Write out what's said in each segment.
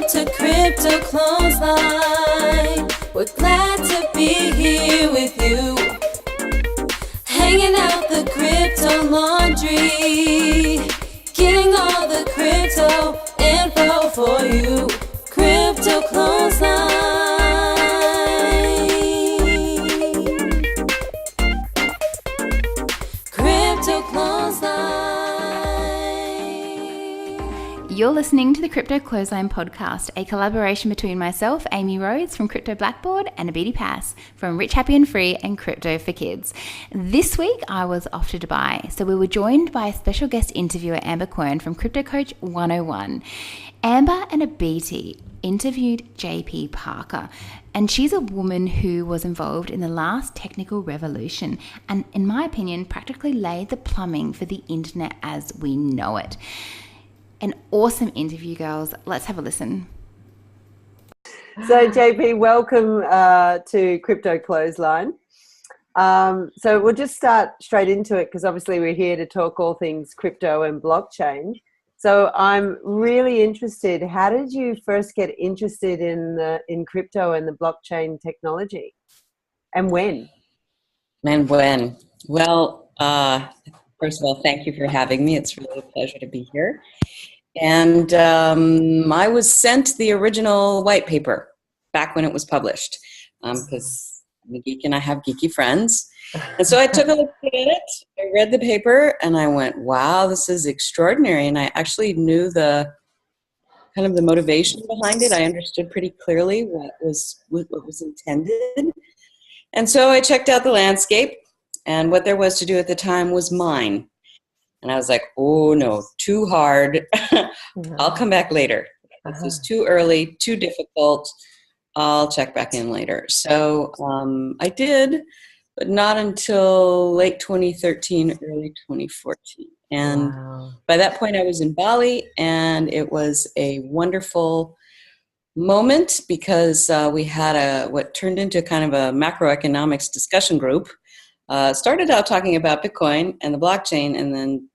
to Crypto Clothesline. We're glad to be here with you. Hanging out the crypto laundry. Getting all the crypto info for you. Crypto Clothesline. Crypto Clothesline. You're listening to the Crypto Clothesline Podcast, a collaboration between myself, Amy Rhodes from Crypto Blackboard, and Abheeti Pass from Rich, Happy and Free and Crypto for Kids. This week, I was off to Dubai, so we were joined by a special guest interviewer, Amber Quern from Crypto Coach 101. Amber and Abheeti interviewed JP Parker, and she's a woman who was involved in the last technical revolution and, in my opinion, practically laid the plumbing for the internet as we know it. An awesome interview, girls. Let's have a listen. So, JP, welcome to Crypto Clothesline. So we'll just start straight into it because obviously we're here to talk all things crypto and blockchain. So I'm really interested. How did you first get interested in crypto and the blockchain technology, and when? And when? Well, first of all, thank you for having me. It's really a pleasure to be here. And I was sent the original white paper back when it was published because I'm a geek and I have geeky friends. And so I took a look at it, I read the paper, and I went, wow, this is extraordinary. And I actually knew the kind of the motivation behind it. I understood pretty clearly what was intended. And so I checked out the landscape, and what there was to do at the time was mine. And I was like, oh no, too hard. I'll come back later. This is too early, too difficult. I'll check back in later. So I did, but not until late 2013, early 2014. And by that point I was in Bali, and it was a wonderful moment because we had what turned into kind of a macroeconomics discussion group. Started out talking about Bitcoin and the blockchain, and then,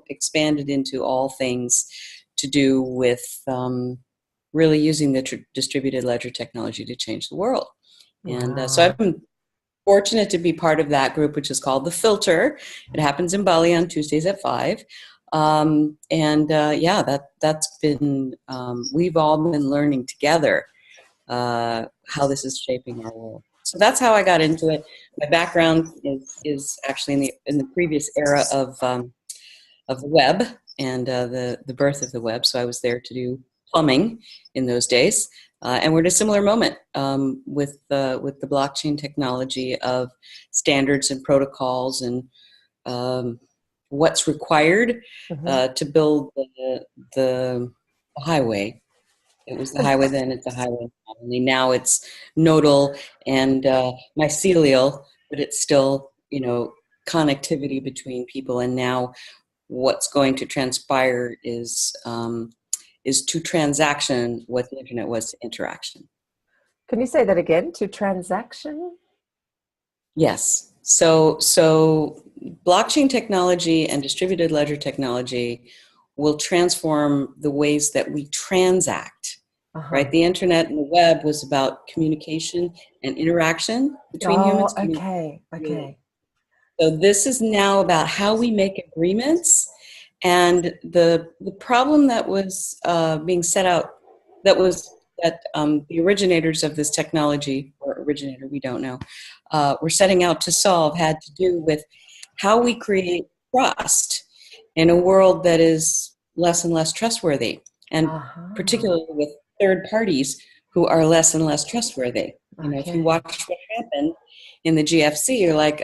expanded into all things to do with really using the distributed ledger technology to change the world. And so I've been fortunate to be part of that group, which is called The Filter. It happens in Bali on Tuesdays at 5. That's been, we've all been learning together how this is shaping our world. So that's how I got into it. My background is actually in the previous era of the web and the birth of the web. So I was there to do plumbing in those days, and we're at a similar moment with the blockchain technology of standards and protocols and what's required to build the highway. It was the highway then, it's the highway only. Now it's nodal and mycelial, but it's still, connectivity between people. And now what's going to transpire is to transaction what the internet was to interaction. Can you say that again? To transaction? Yes. So blockchain technology and distributed ledger technology will transform the ways that we transact, right? The internet and the web was about communication and interaction between humans. Okay. So this is now about how we make agreements, and the problem that was being set out, that the originators of this technology, or originator, we don't know, were setting out to solve had to do with how we create trust in a world that is less and less trustworthy, and particularly with third parties who are less and less trustworthy. If you watch what happened in the GFC, you're like,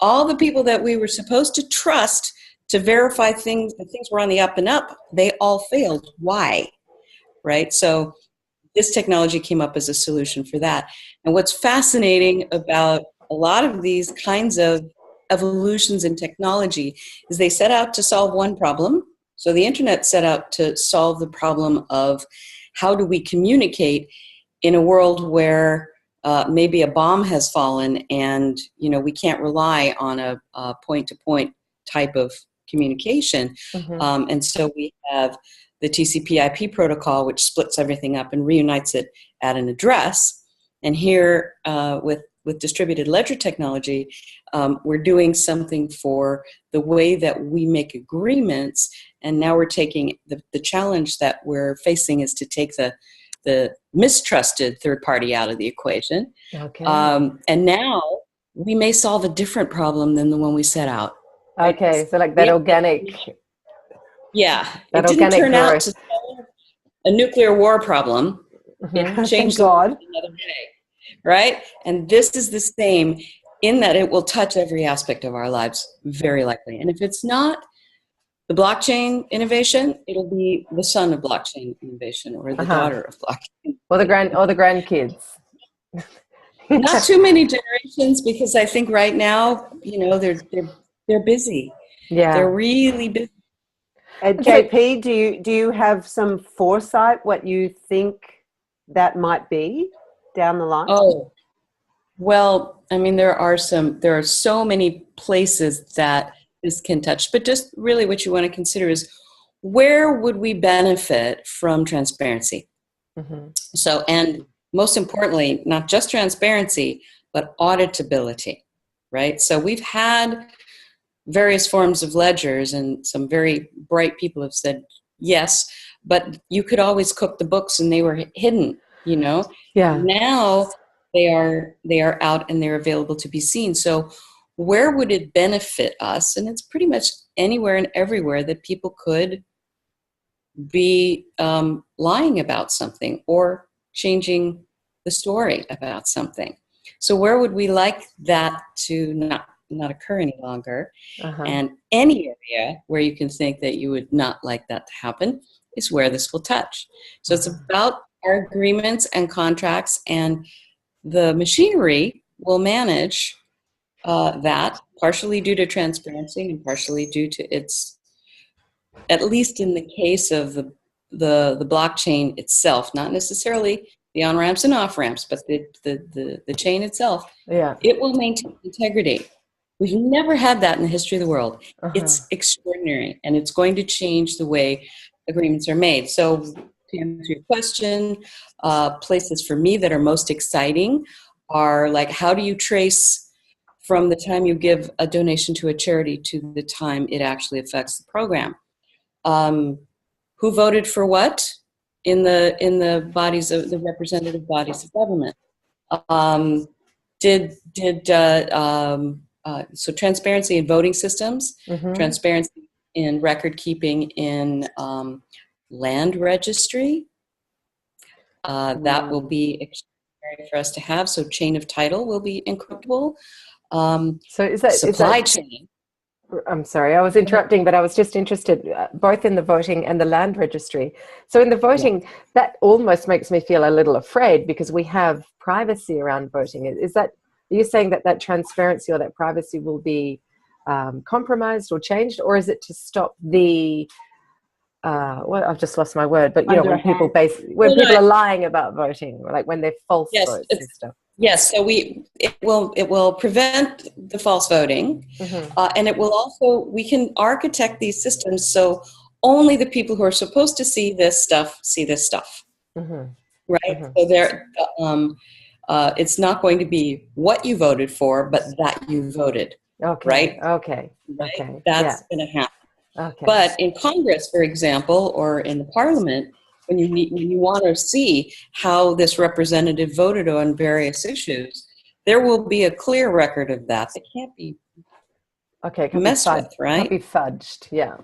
all the people that we were supposed to trust to verify things, that things were on the up and up, they all failed. Why? Right? So this technology came up as a solution for that. And what's fascinating about a lot of these kinds of evolutions in technology is they set out to solve one problem. So the internet set out to solve the problem of how do we communicate in a world where maybe a bomb has fallen and we can't rely on a point-to-point type of communication. Mm-hmm. And so we have the TCP/IP protocol, which splits everything up and reunites it at an address. And here, with distributed ledger technology, we're doing something for the way that we make agreements. And now we're taking the challenge that we're facing is to take the mistrusted third party out of the equation. Okay. And now we may solve a different problem than the one we set out. Okay. So like that organic. Yeah. That It didn't organic turn out growth. to solve a nuclear war problem. It Thank changed the God. world another day. Right? And this is the same in that it will touch every aspect of our lives, very likely. And if it's not the blockchain innovation, it'll be the son of blockchain innovation or the daughter of blockchain. Or the grandkids. Not too many generations, because I think right now, they're busy. Yeah. They're really busy. JP, do you have some foresight what you think that might be down the line? Oh, well, I mean, there are so many places that this can touch, but just really what you want to consider is where would we benefit from transparency? Mm-hmm. So, and most importantly, not just transparency, but auditability, right? So we've had various forms of ledgers, and some very bright people have said, yes, but you could always cook the books and they were hidden, Yeah. Now they are out and they're available to be seen. So where would it benefit us? And it's pretty much anywhere and everywhere that people could be lying about something or changing the story about something. So where would we like that to not occur any longer? And any area where you can think that you would not like that to happen is where this will touch. So it's about our agreements and contracts, and the machinery will manage that, partially due to transparency and partially due to its, at least in the case of the blockchain itself, not necessarily the on-ramps and off-ramps, but the chain itself, it will maintain integrity. We've never had that in the history of the world. It's extraordinary, and it's going to change the way agreements are made. So to answer your question, places for me that are most exciting are like, how do you trace from the time you give a donation to a charity to the time it actually affects the program? Who voted for what in the bodies of the representative bodies of government? So transparency in voting systems, transparency in record keeping in land registry. That will be extraordinary for us to have. So chain of title will be encryptable. So is that supply chain? I'm sorry, I was interrupting, but I was just interested both in the voting and the land registry. So in the voting, that almost makes me feel a little afraid because we have privacy around voting. Are you saying that transparency or that privacy will be compromised or changed, or is it to stop the well, I've just lost my word, but when people are lying about voting, like when they're false votes and stuff. Yes, so it will prevent the false voting, and it will also, we can architect these systems so only the people who are supposed to see this stuff, right? So there, it's not going to be what you voted for, but that you voted. Right? Okay. That's going to happen. Okay. But in Congress, for example, or in the Parliament, when you want to see how this representative voted on various issues, there will be a clear record of that. It can't be messed with, right? Can't be fudged. Yeah.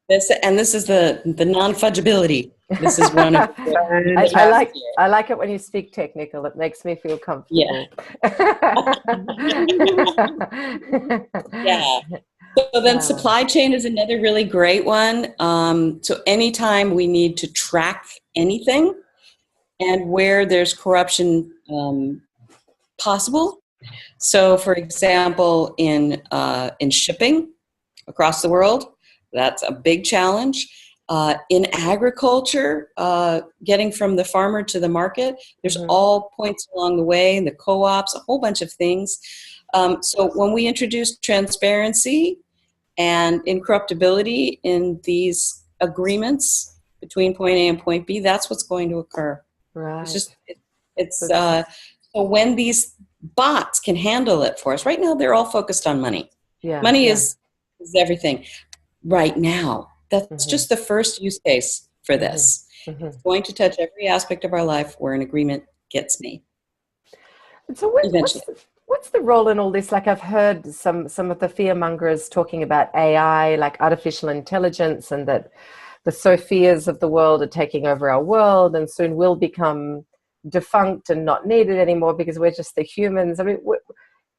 This is the non-fudgeability. This is one of I like it when you speak technical. It makes me feel comfortable. Yeah. So then supply chain is another really great one. So anytime we need to track anything and where there's corruption possible. So for example, in shipping across the world, that's a big challenge. In agriculture, getting from the farmer to the market, there's all points along the way, the co-ops, a whole bunch of things. So when we introduce transparency and incorruptibility in these agreements between point A and point B, that's what's going to occur. Right. It's just, so when these bots can handle it for us, right now they're all focused on money. Money is everything. Right now, that's just the first use case for this. It's going to touch every aspect of our life where an agreement gets made. And so what's the role in all this? Like, I've heard some of the fear mongers talking about AI, like artificial intelligence, and that the Sophias of the world are taking over our world and soon will become defunct and not needed anymore because we're just the humans. I mean,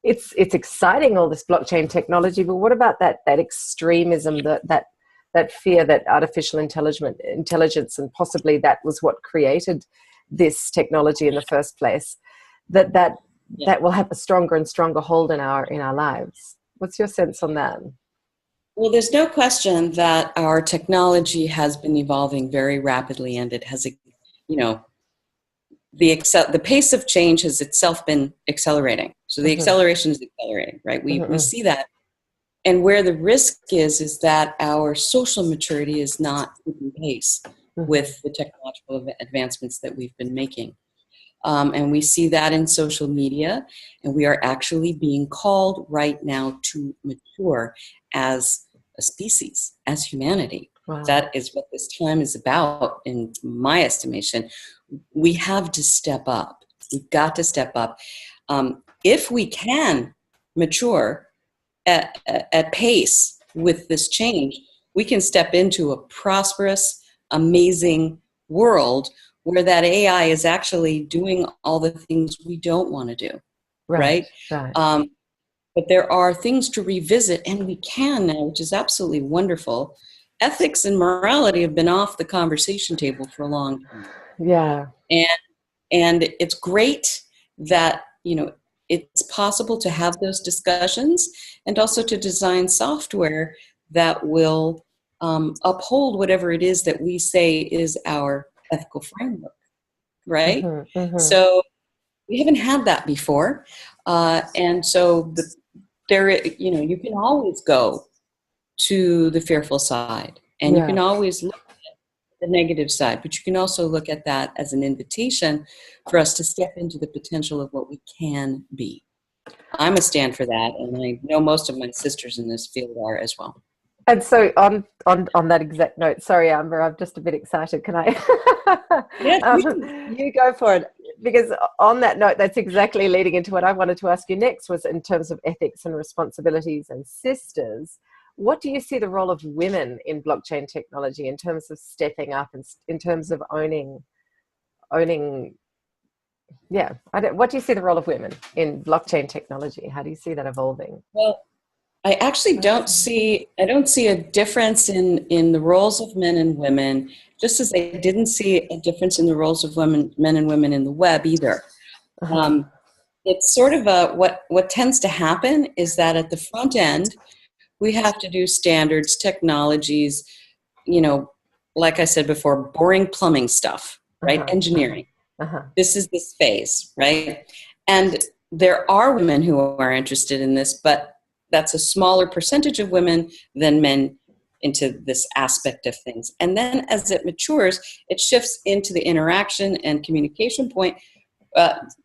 it's exciting, all this blockchain technology, but what about that extremism, that fear that artificial intelligence and possibly that was what created this technology in the first place, that will have a stronger and stronger hold in our lives? What's your sense on that? Well, there's no question that our technology has been evolving very rapidly, and it has, the pace of change has itself been accelerating. So the acceleration is accelerating, right? We see that. And where the risk is that our social maturity is not keeping pace with the technological advancements that we've been making. And we see that in social media, and we are actually being called right now to mature as a species, as humanity. Wow. That is what this time is about, in my estimation. We have to step up. We've got to step up. If we can mature at pace with this change, we can step into a prosperous, amazing world where that AI is actually doing all the things we don't want to do, right? But there are things to revisit, and we can now, which is absolutely wonderful. Ethics and morality have been off the conversation table for a long time. Yeah. And it's great that, it's possible to have those discussions and also to design software that will uphold whatever it is that we say is our ethical framework, right? So we haven't had that before. And so you can always go to the fearful side, and you can always look at the negative side, but you can also look at that as an invitation for us to step into the potential of what we can be. I'm a stand for that, and I know most of my sisters in this field are as well. And so on that exact note, sorry, Amber, I'm just a bit excited. Can I? You go for it. Because on that note, that's exactly leading into what I wanted to ask you next, was in terms of ethics and responsibilities and sisters. What do you see the role of women in blockchain technology in terms of stepping up and in terms of owning? What do you see the role of women in blockchain technology? How do you see that evolving? Well, I actually don't see a difference in the roles of men and women, just as I didn't see a difference in the roles of men and women in the web either. It's sort of what tends to happen is that at the front end, we have to do standards, technologies, like I said before, boring plumbing stuff, right? Engineering. This is this phase, right? And there are women who are interested in this, but that's a smaller percentage of women than men into this aspect of things. And then as it matures, it shifts into the interaction and communication point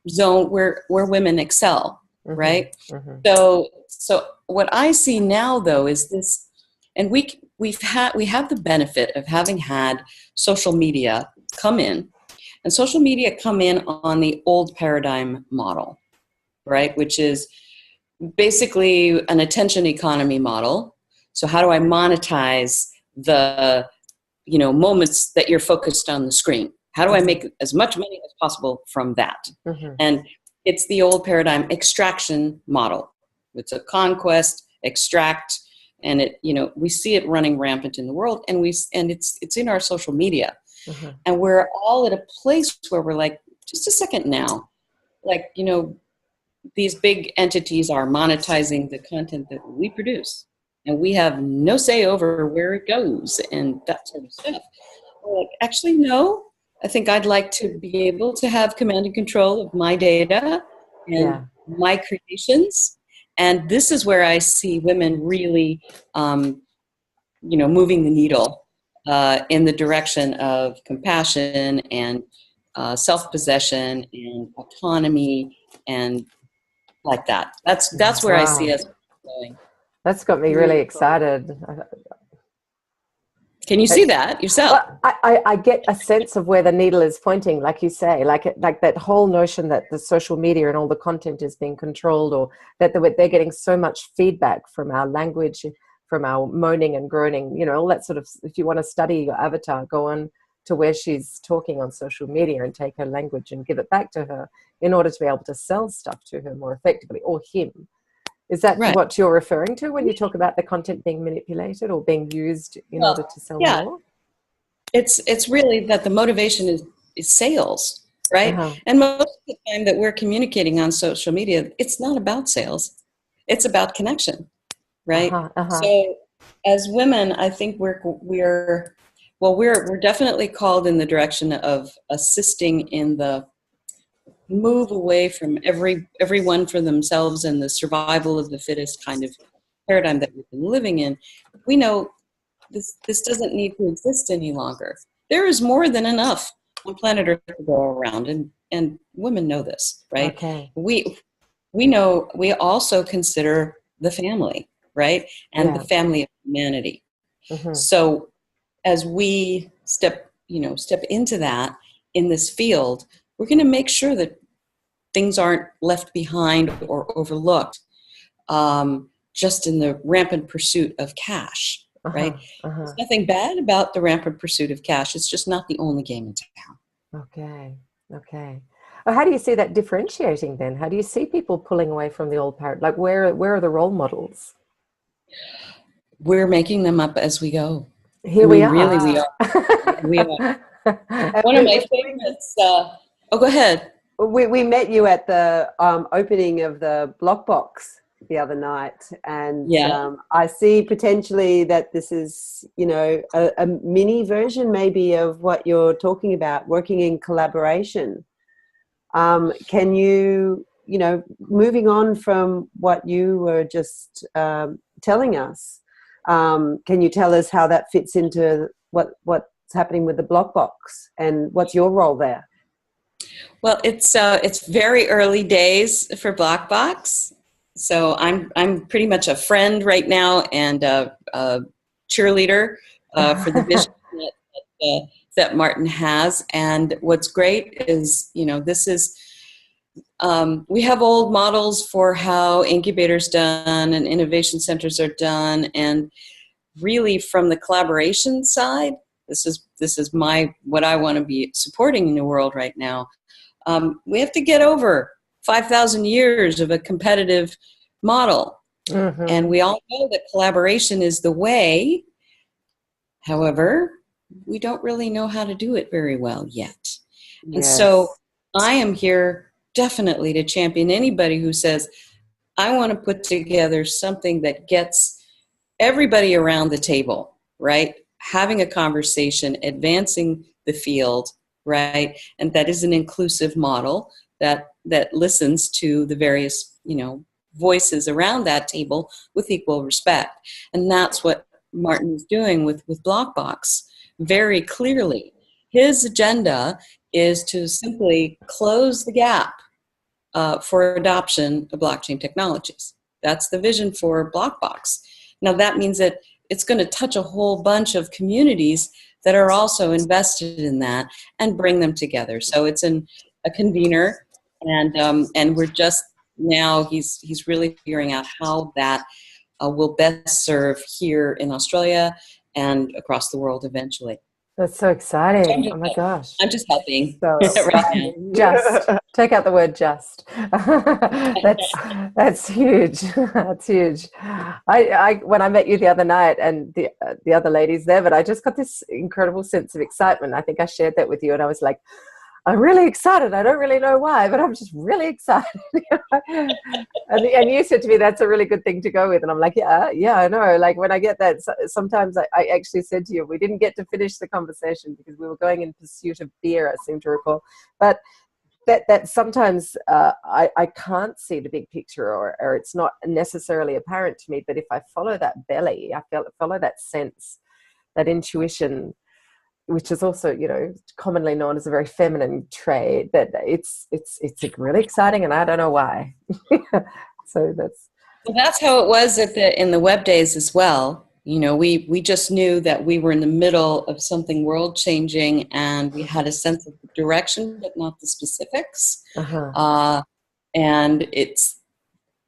zone where women excel, right? So what I see now, though, is this, and we have the benefit of having had social media come in, and social media come in on the old paradigm model, right? Which is basically an attention economy model. So how do I monetize the, moments that you're focused on the screen? How do I make as much money as possible from that? And it's the old paradigm extraction model. It's a conquest, extract, and we see it running rampant in the world, and it's in our social media. And we're all at a place where we're like, just a second now, like, these big entities are monetizing the content that we produce, and we have no say over where it goes and that sort of stuff. Like, actually, no, I think I'd like to be able to have command and control of my data and my creations, And this is where I see women really, moving the needle in the direction of compassion and self-possession and autonomy and like that. That's where I see us going. That's got me really excited. Can you see that yourself? Well, I get a sense of where the needle is pointing, like you say, like that whole notion that the social media and all the content is being controlled, or that they're getting so much feedback from our language, from our moaning and groaning, you know, all that sort of. If you want to study your avatar, go on to where she's talking on social media and take her language and give it back to her in order to be able to sell stuff to her more effectively, or him. Is that right. what you're referring to when you talk about the content being manipulated or being used in order to sell more? It's really that the motivation is sales, right? And most of the time that we're communicating on social media, it's not about sales. It's about connection, right? So as women, I think we're definitely called in the direction of assisting in the move away from everyone for themselves and the survival of the fittest kind of paradigm that we've been living in. We know this doesn't need to exist any longer. There is more than enough on planet Earth to go around, and women know this, right? Okay. We know, we also consider the family, right? And the family of humanity. So as we step into that in this field, we're going to make sure that things aren't left behind or overlooked just in the rampant pursuit of cash, right? There's nothing bad about the rampant pursuit of cash. It's just not the only game in town. Okay. Well, how do you see that differentiating then? How do you see people pulling away from the old paradigm? Like, where are the role models? We're making them up as we go. Here we are. Really, we are. We are. One of my favorites. Go ahead. We met you at the opening of the BlockBoxx the other night, and I see potentially that this is, a mini version maybe of what you're talking about, working in collaboration. Can you, moving on from what you were just telling us, can you tell us how that fits into what's happening with the BlockBoxx and what's your role there? Well, it's very early days for BlockBoxx, so I'm pretty much a friend right now and a cheerleader for the vision that Martin has. And what's great is, this is we have old models for how incubators done and innovation centers are done, and really from the collaboration side, this is what I want to be supporting in the world right now. We have to get over 5,000 years of a competitive model. And we all know that collaboration is the way. However, we don't really know how to do it very well yet. And so I am here definitely to champion anybody who says, I want to put together something that gets everybody around the table, right? Having a conversation, advancing the field, right? And that is an inclusive model that listens to the various, voices around that table with equal respect. And that's what Martin is doing with BlockBoxx very clearly. His agenda is to simply close the gap for adoption of blockchain technologies. That's the vision for BlockBoxx. Now that means that it's going to touch a whole bunch of communities that are also invested in that and bring them together. So it's a convener, and we're just now he's really figuring out how that will best serve here in Australia and across the world eventually. That's so exciting. Oh my gosh. I'm just helping. So right now. Just take out the word just. That's huge. That's huge. I when I met you the other night and the other ladies there, but I just got this incredible sense of excitement. I think I shared that with you, and I was like, I'm really excited. I don't really know why, but I'm just really excited. And you said to me, that's a really good thing to go with. And I'm like, yeah, I know. Like when I get that, sometimes I actually said to you, we didn't get to finish the conversation because we were going in pursuit of beer, I seem to recall. But that sometimes I can't see the big picture, or it's not necessarily apparent to me. But if I follow that belly, follow that sense, that intuition, which is also, commonly known as a very feminine trait, that it's really exciting, and I don't know why. So that's how it was in the web days as well. We just knew that we were in the middle of something world changing, and we had a sense of the direction, but not the specifics. And it's,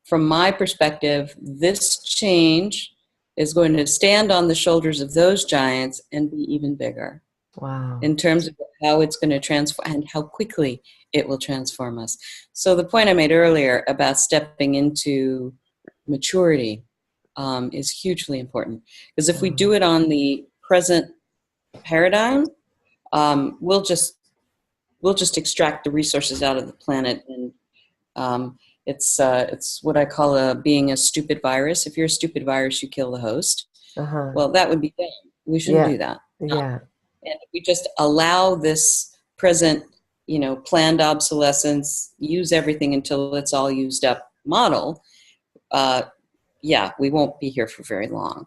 from my perspective, this change is going to stand on the shoulders of those giants and be even bigger. Wow. In terms of how it's going to transform and how quickly it will transform us. So the point I made earlier about stepping into maturity is hugely important, because if we do it on the present paradigm, we'll just extract the resources out of the planet, and it's what I call being a stupid virus. If you're a stupid virus, you kill the host. Well, that would be dumb. We shouldn't do that. Yeah. And if we just allow this present, planned obsolescence, use everything until it's all used up model, we won't be here for very long.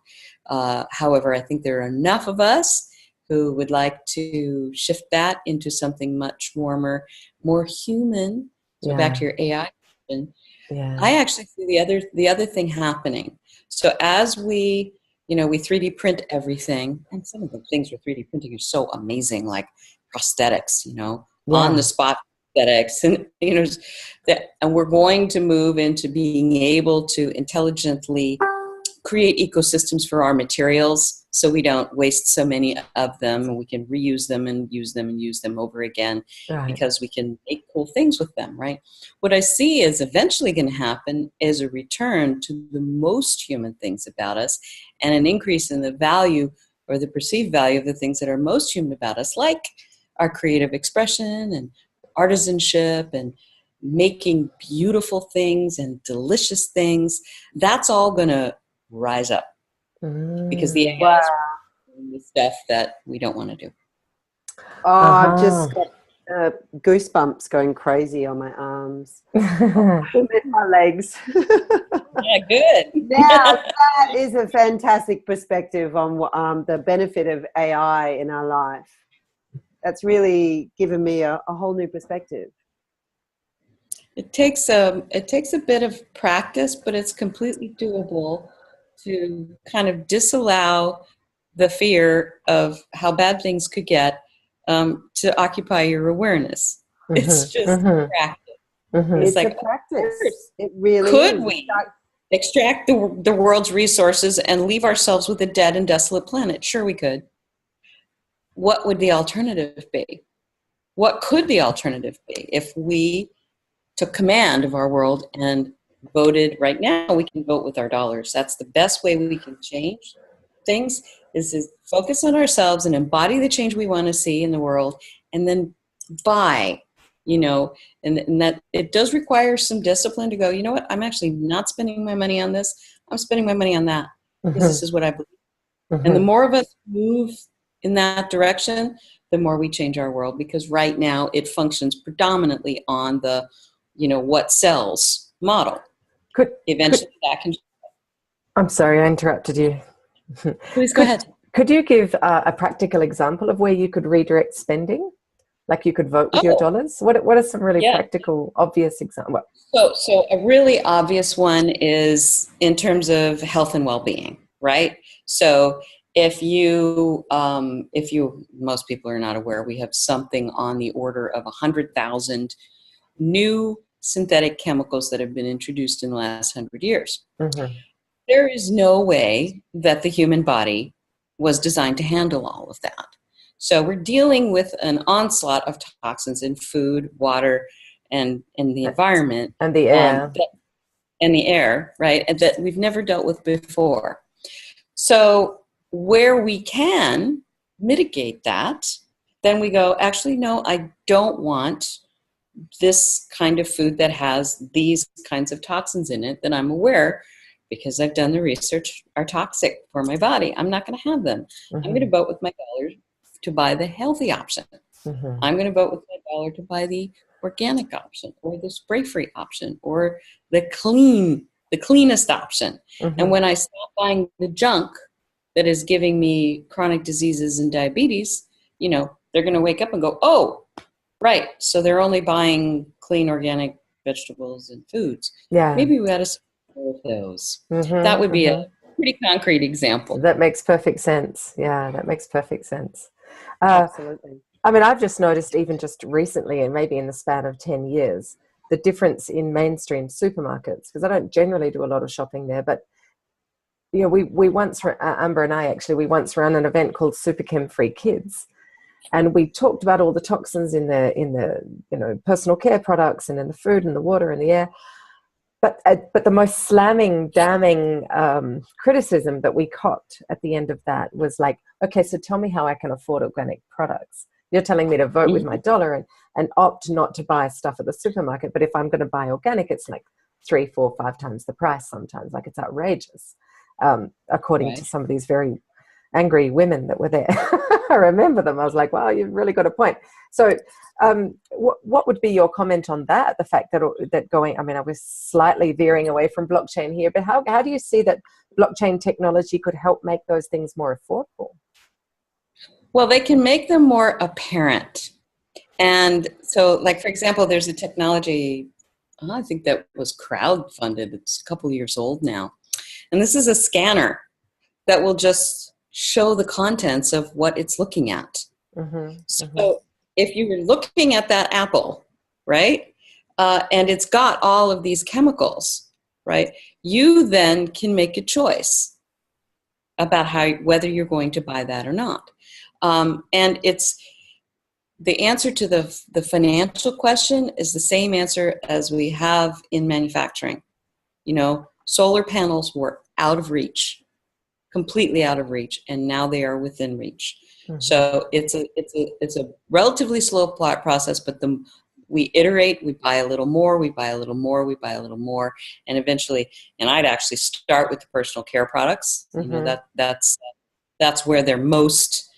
However, I think there are enough of us who would like to shift that into something much warmer, more human. So back to your AI question, I actually see the other thing happening. So as we 3D print everything, and some of the things we're 3D printing are so amazing, like prosthetics, on the spot prosthetics, and and we're going to move into being able to intelligently create ecosystems for our materials, so we don't waste so many of them, and we can reuse them and use them over again, because we can make cool things with them, right? What I see is eventually going to happen is a return to the most human things about us, and an increase in the value, or the perceived value, of the things that are most human about us, like our creative expression and artisanship and making beautiful things and delicious things. That's all going to rise up, because the AI is doing the stuff that we don't want to do. I've just got goosebumps going crazy on my arms and my legs. Yeah, good. Now, that is a fantastic perspective on the benefit of AI in our life. That's really given me a whole new perspective. It takes a bit of practice, but it's completely doable to kind of disallow the fear of how bad things could get, to occupy your awareness. It's just practice. It's like a practice. It really could is. We extract the world's resources and leave ourselves with a dead and desolate planet? Sure, we could. What would the alternative be? What could the alternative be if we took command of our world and voted? Right now, we can vote with our dollars. That's the best way we can change things, is to focus on ourselves and embody the change we want to see in the world, and then buy, and that it does require some discipline to go, you know what, I'm actually not spending my money on this. I'm spending my money on that, because this is what I believe. And the more of us move in that direction, the more we change our world, because right now it functions predominantly on the, what sells model. Eventually that can... I'm sorry, I interrupted you. Please go ahead. Could you give a practical example of where you could redirect spending? Like you could vote with your dollars? What are some really practical, obvious examples? So a really obvious one is in terms of health and well-being, right? So if most people are not aware, we have something on the order of 100,000 new synthetic chemicals that have been introduced in the last 100 years. There is no way that the human body was designed to handle all of that. So we're dealing with an onslaught of toxins in food, water, and the environment. And the air. And the air, right? And that we've never dealt with before. So where we can mitigate that, then we go, actually, no, I don't want this kind of food that has these kinds of toxins in it that I'm aware, because I've done the research, are toxic for my body. I'm not going to have them. I'm going to vote with my dollar to buy the healthy option. I'm going to vote with my dollar to buy the organic option, or the spray-free option, or the cleanest option. And when I stop buying the junk that is giving me chronic diseases and diabetes, you know, they're going to wake up and go, oh, right. So they're only buying clean organic vegetables and foods. Yeah. Maybe we ought to support those. That would be a pretty concrete example. That makes perfect sense. Yeah, that makes perfect sense. Absolutely. I mean, I've just noticed, even just recently, and maybe in the span of 10 years, the difference in mainstream supermarkets, because I don't generally do a lot of shopping there, but you know, we once, Amber and I actually, we once ran an event called Super Chem Free Kids, and we talked about all the toxins in the you know, personal care products and in the food and the water and the air. But the most slamming, damning criticism that we copped at the end of that was like, okay, so tell me how I can afford organic products. You're telling me to vote with my dollar and opt not to buy stuff at the supermarket. But if I'm going to buy organic, it's like 3, 4, 5 times the price sometimes. Like, it's outrageous, according to some of these very angry women that were there. I remember them. I was like, wow, you've really got a point. So what would be your comment on that? The fact that going, I mean, I was slightly veering away from blockchain here, but how do you see that blockchain technology could help make those things more affordable? Well, they can make them more apparent. And so, like, for example, there's a technology, I think that was crowdfunded. It's a couple years old now. And this is a scanner that will just show the contents of what it's looking at. So if you were looking at that apple, right, and it's got all of these chemicals, right, you then can make a choice about whether you're going to buy that or not. And it's the answer to the financial question is the same answer as we have in manufacturing. You know, solar panels were out of reach, completely out of reach, and now they are within reach. So it's a relatively slow process, but we iterate, we buy a little more, we buy a little more, we buy a little more, and eventually, and I'd actually start with the personal care products. You know, that's where they're most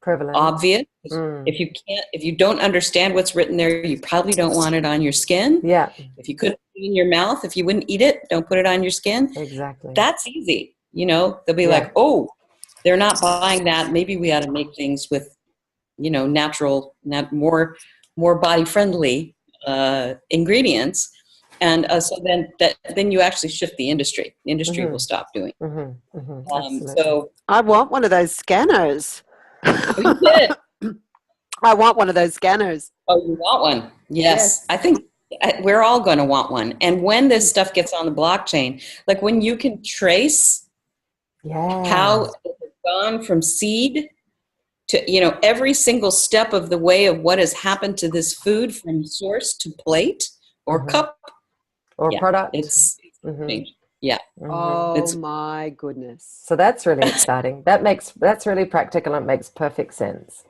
prevalent, obvious. If you don't understand what's written there, you probably don't want it on your skin. Yeah. If you couldn't put it in your mouth, if you wouldn't eat it, don't put it on your skin. Exactly. That's easy. You know, they'll be like, oh, they're not buying that. Maybe we ought to make things with, you know, natural, more body friendly ingredients. And so then you actually shift the industry. The industry will stop doing. So I want one of those scanners. you did. I want one of those scanners. Oh, you want one? Yes. I think we're all going to want one. And when this stuff gets on the blockchain, like when you can trace how it has gone from seed to, you know, every single step of the way of what has happened to this food from source to plate or cup or product. It's Oh my goodness. So that's really exciting. That's really practical and makes perfect sense.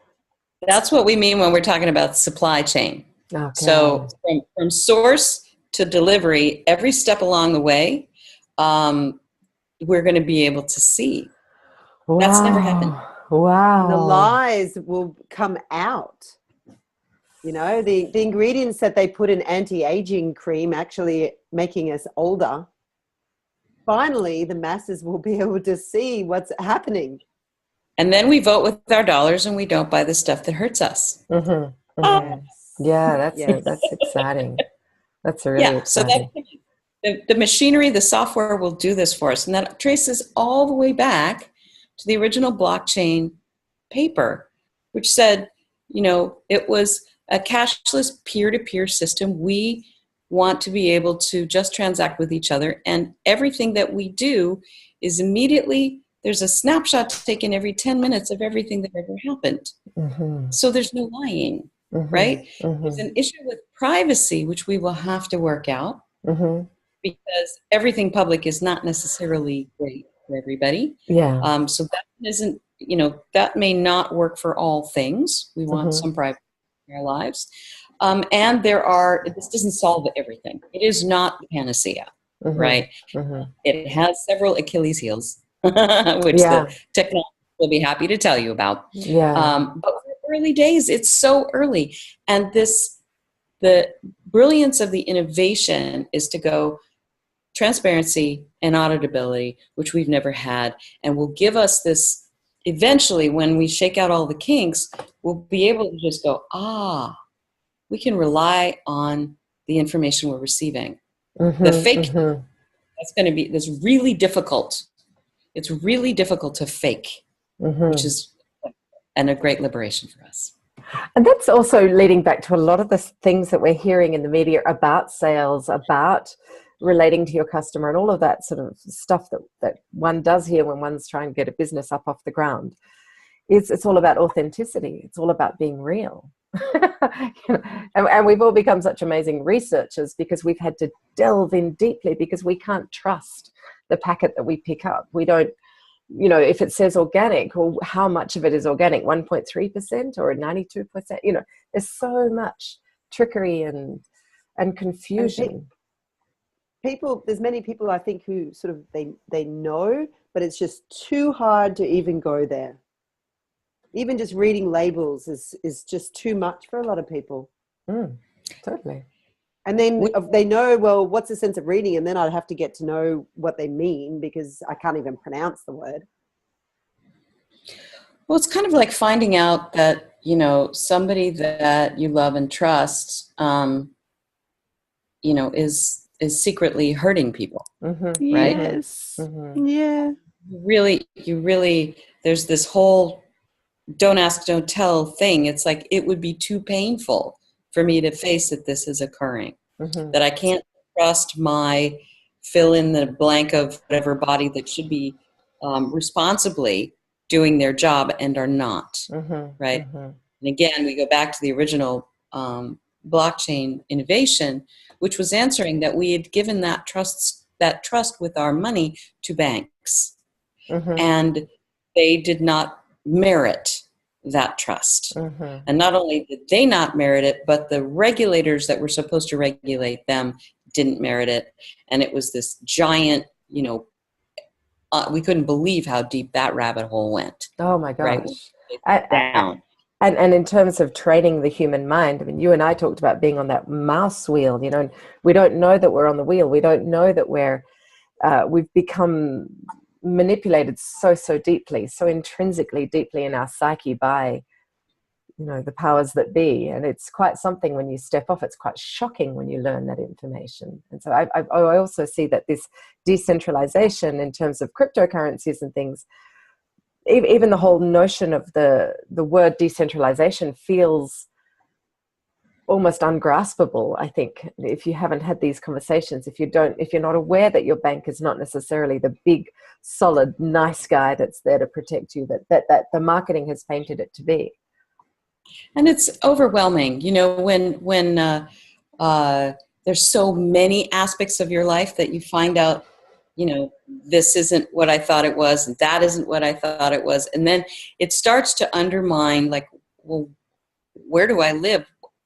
That's what we mean when we're talking about supply chain. Okay. So from source to delivery, every step along the way, we're going to be able to see. Wow. That's never happened. Wow. The lies will come out. You know, the ingredients that they put in anti-aging cream actually making us older. Finally, the masses will be able to see what's happening. And then we vote with our dollars and we don't buy the stuff that hurts us. Yeah, that's exciting. That's really exciting. So the machinery, the software will do this for us. And that traces all the way back to the original blockchain paper, which said, you know, it was a cashless peer-to-peer system. We want to be able to just transact with each other. And everything that we do is immediately, there's a snapshot taken every 10 minutes of everything that ever happened. So there's no lying, right? There's an issue with privacy, which we will have to work out because everything public is not necessarily great for everybody. So that isn't, you know, that may not work for all things. We want some privacy in our lives. And this doesn't solve everything. It is not the panacea, right? It has several Achilles heels, which the technology will be happy to tell you about. But for early days, it's so early. And this the brilliance of the innovation is to go transparency and auditability, which we've never had, and will give us this, eventually when we shake out all the kinks, we'll be able to just go, we can rely on the information we're receiving. The fake, that's really difficult. It's really difficult to fake, which is a great liberation for us. And that's also leading back to a lot of the things that we're hearing in the media about sales, about relating to your customer, and all of that sort of stuff that one does hear when one's trying to get a business up off the ground. It's all about authenticity. It's all about being real. And we've all become such amazing researchers because we've had to delve in deeply, because we can't trust the packet that we pick up. We don't, if it says organic, or how much of it is organic, 1.3% or 92%, there's so much trickery and confusion. There's many people, I think, who sort of, they know, but it's just too hard to even go there. Even just reading labels is just too much for a lot of people. Totally. And then they know, well, what's the sense of reading? And then I'd have to get to know what they mean, because I can't even pronounce the word. Well, it's kind of like finding out that, somebody that you love and trust, is secretly hurting people, right? Yes. Yeah. You really, there's this whole don't ask, don't tell thing. It's like, it would be too painful for me to face that this is occurring, that I can't trust my fill in the blank of whatever body that should be responsibly doing their job and are not, right? And again, we go back to the original blockchain innovation, which was answering that we had given that trust with our money to banks, and they did not merit that trust. And not only did they not merit it, but the regulators that were supposed to regulate them didn't merit it. And it was this giant, we couldn't believe how deep that rabbit hole went. Oh my gosh. Right? Down. And in terms of training the human mind, I mean, you and I talked about being on that mouse wheel, and we don't know that we're on the wheel. We don't know that we've become manipulated so deeply, so intrinsically deeply in our psyche by, the powers that be. And it's quite something when you step off. It's quite shocking when you learn that information. And so I also see that this decentralization in terms of cryptocurrencies and things, even the whole notion of the word decentralization feels almost ungraspable, I think, if you haven't had these conversations, if you're not aware that your bank is not necessarily the big, solid, nice guy that's there to protect you, that the marketing has painted it to be. And it's overwhelming, when there's so many aspects of your life that you find out, this isn't what I thought it was, and that isn't what I thought it was. And then it starts to undermine, like, well, where do I live?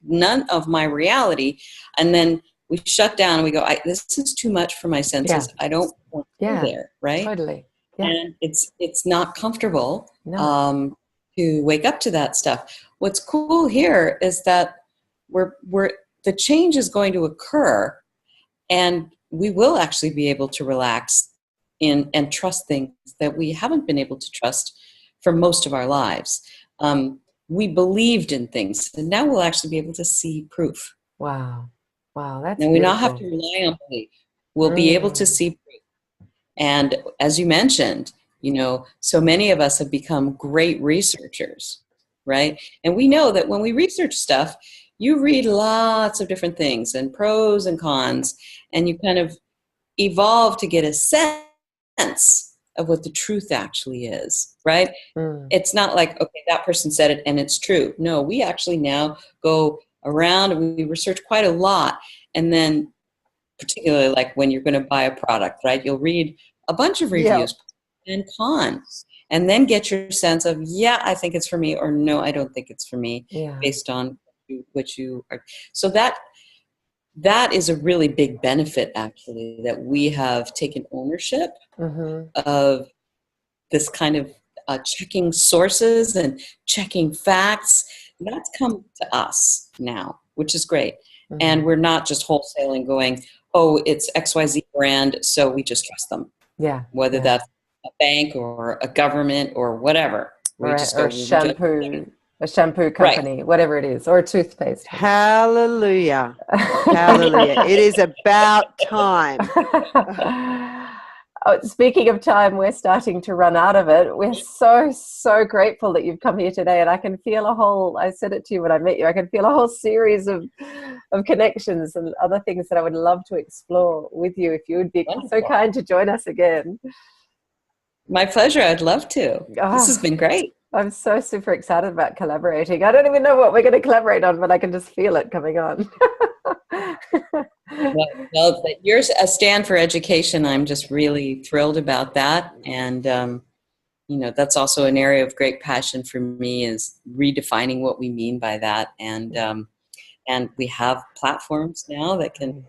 None of my reality. And then we shut down and we go, this is too much for my senses. I don't want to be there, right? Totally. Yeah. And it's not comfortable No. to wake up to that stuff. What's cool here is that the change is going to occur, and we will actually be able to relax in and trust things that we haven't been able to trust for most of our lives. We believed in things, and now we'll actually be able to see proof. Wow, that's and we beautiful. not have to rely on belief. We'll be able to see proof. And as you mentioned, so many of us have become great researchers, right? And we know that when we research stuff, you read lots of different things and pros and cons, and you kind of evolve to get a sense of what the truth actually is, right? It's not like, okay, that person said it and it's true. No, we actually now go around and we research quite a lot. And then particularly like when you're going to buy a product, right? You'll read a bunch of reviews and cons, and then get your sense of, I think it's for me, or no, I don't think it's for me, based on what you are. So that is a really big benefit, actually, that we have taken ownership of this kind of checking sources and checking facts. That's come to us now, which is great. And we're not just wholesaling going, oh, it's XYZ brand, so we just trust them. Yeah. Whether that's a bank or a government or whatever. Or a shampoo company, right. Whatever it is, or a toothpaste. Hallelujah. Hallelujah. It is about time. Oh, speaking of time, we're starting to run out of it. We're so grateful that you've come here today, and I can feel I said it to you when I met you, I can feel a whole series of connections and other things that I would love to explore with you if you would be so kind to join us again. My pleasure. I'd love to. This has been great. I'm so super excited about collaborating. I don't even know what we're going to collaborate on, but I can just feel it coming on. Well, you're a stand for education. I'm just really thrilled about that. And, that's also an area of great passion for me, is redefining what we mean by that. And we have platforms now that can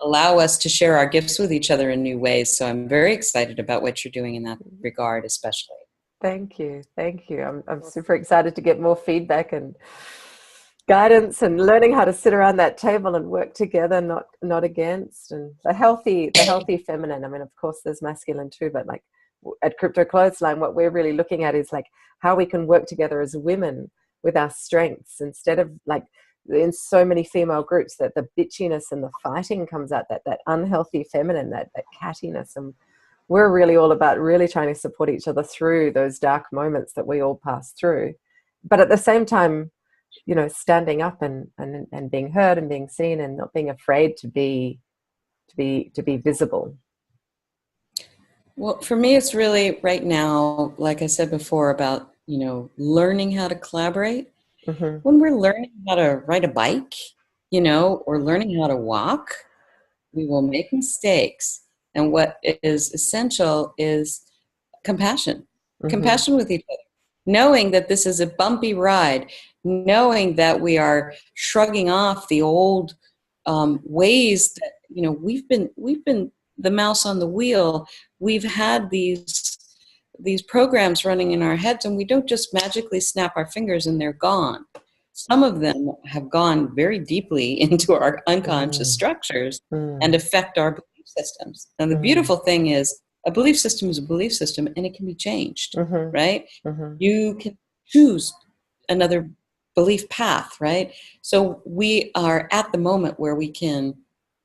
allow us to share our gifts with each other in new ways. So I'm very excited about what you're doing in that regard, especially. Thank you. I'm super excited to get more feedback and guidance and learning how to sit around that table and work together, not against, and the healthy feminine. I mean, of course there's masculine too, but like at Crypto Clothesline, what we're really looking at is like how we can work together as women with our strengths, instead of like in so many female groups that the bitchiness and the fighting comes out, that unhealthy feminine, that cattiness. And we're really all about really trying to support each other through those dark moments that we all pass through, but at the same time, standing up and being heard and being seen, and not being afraid to be visible. Well, for me, it's really right now, like I said before, about, learning how to collaborate. Mm-hmm. When we're learning how to ride a bike, or learning how to walk, we will make mistakes. And what is essential is compassion, compassion with each other, knowing that this is a bumpy ride, knowing that we are shrugging off the old ways that, we've been the mouse on the wheel. We've had these programs running in our heads, and we don't just magically snap our fingers and they're gone. Some of them have gone very deeply into our unconscious structures and affect our belief systems. And the beautiful thing is, a belief system is a belief system, and it can be changed, right? You can choose another belief path, right? So we are at the moment where we can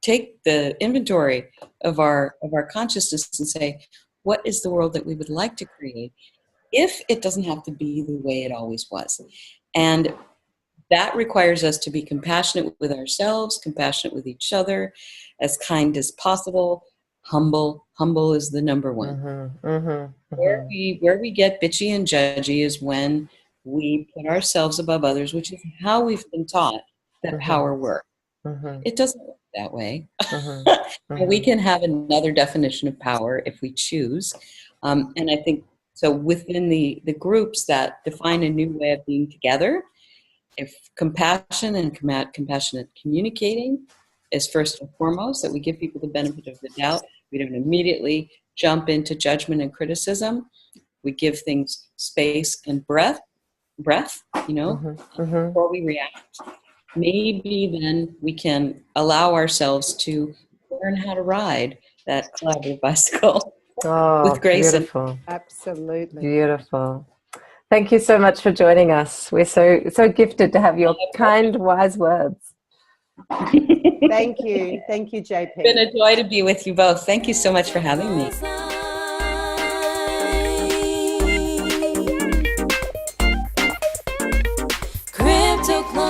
take the inventory of our consciousness and say, what is the world that we would like to create, if it doesn't have to be the way it always was? And that requires us to be compassionate with ourselves, compassionate with each other, as kind as possible. Humble is the number one. Where we get bitchy and judgy is when we put ourselves above others, which is how we've been taught that power works. It doesn't work that way. We can have another definition of power if we choose. And I think so within the groups that define a new way of being together, if compassion and compassionate communicating is first and foremost, that we give people the benefit of the doubt. We don't immediately jump into judgment and criticism. We give things space and breath, before we react. Maybe then we can allow ourselves to learn how to ride that collaborative bicycle with grace. Beautiful. Absolutely. Beautiful. Thank you so much for joining us. We're so gifted to have your kind, wise words. Thank you, JP. It's been a joy to be with you both. Thank you so much for having me. Crypto Clothesline.